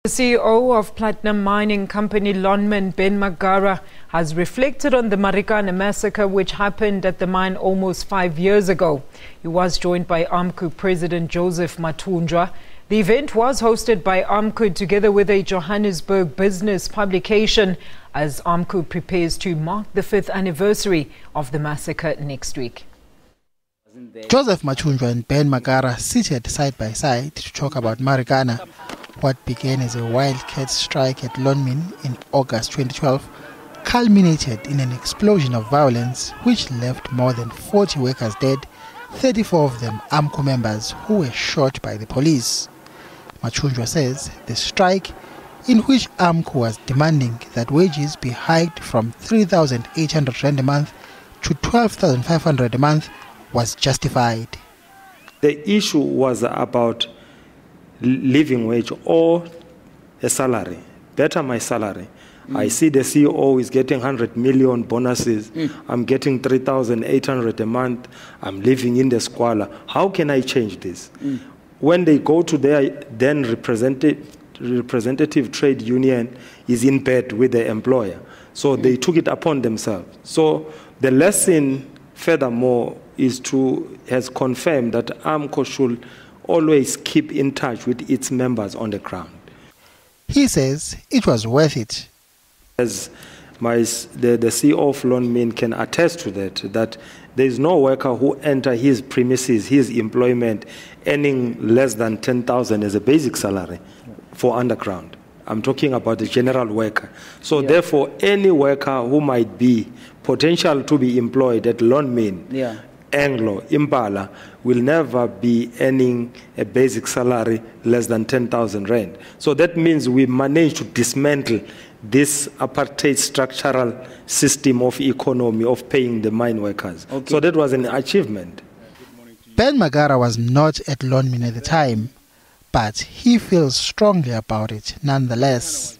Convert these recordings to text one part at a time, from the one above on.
The CEO of platinum mining company Lonmin Ben Magara has reflected on the Marikana Massacre which happened at the mine almost 5 years ago. He was joined by AMCU President Joseph Mathunjwa. The event was hosted by AMCU together with a Johannesburg business publication as AMCU prepares to mark the 5th anniversary of the massacre next week. Joseph Mathunjwa and Ben Magara seated side by side to talk about Marikana. What began as a wildcat strike at Lonmin in August 2012 culminated in an explosion of violence which left more than 40 workers dead, 34 of them AMCU members who were shot by the police. Mathunjwa says the strike, in which AMCU was demanding that wages be hiked from 3,800 rand a month to 12,500 a month, was justified. The issue was about living wage or a salary, better my salary. I see the CEO is getting 100 million bonuses. I'm getting 3,800 a month. I'm living in the squalor. How can I change this? When they go to their then representative trade union is in bed with the employer. So they took it upon themselves. So the lesson furthermore has confirmed that AMCU should always keep in touch with its members on the ground. He says it was worth it. As the CEO of Lonmin can attest to that there is no worker who enter his premises, his employment, earning less than 10,000 as a basic salary for underground. I'm talking about the general worker. So therefore, any worker who might be potential to be employed at Lonmin, Anglo, Impala, will never be earning a basic salary less than 10,000 rand. So that means we managed to dismantle this apartheid structural system of economy of paying the mine workers. So that was an achievement. Ben Magara was not at Lonmin at the time, but he feels strongly about it nonetheless.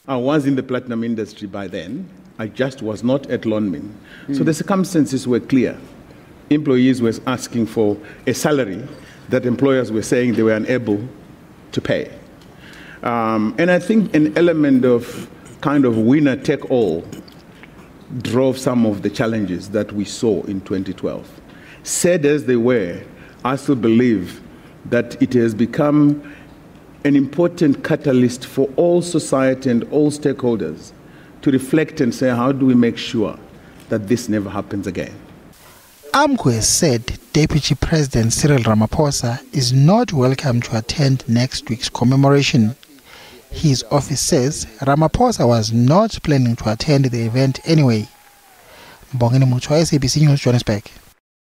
I was in the platinum industry by then. I just was not at Lonmin. So the circumstances were clear. Employees were asking for a salary that employers were saying they were unable to pay. And I think an element of kind of winner take all drove some of the challenges that we saw in 2012. Sad as they were, I still believe that it has become an important catalyst for all society and all stakeholders to reflect and say, how do we make sure that this never happens again? AMCU has said Deputy President Cyril Ramaphosa is not welcome to attend next week's commemoration. His office says Ramaphosa was not planning to attend the event anyway. Mbongeni Muchwa, SABC News, Johannesburg.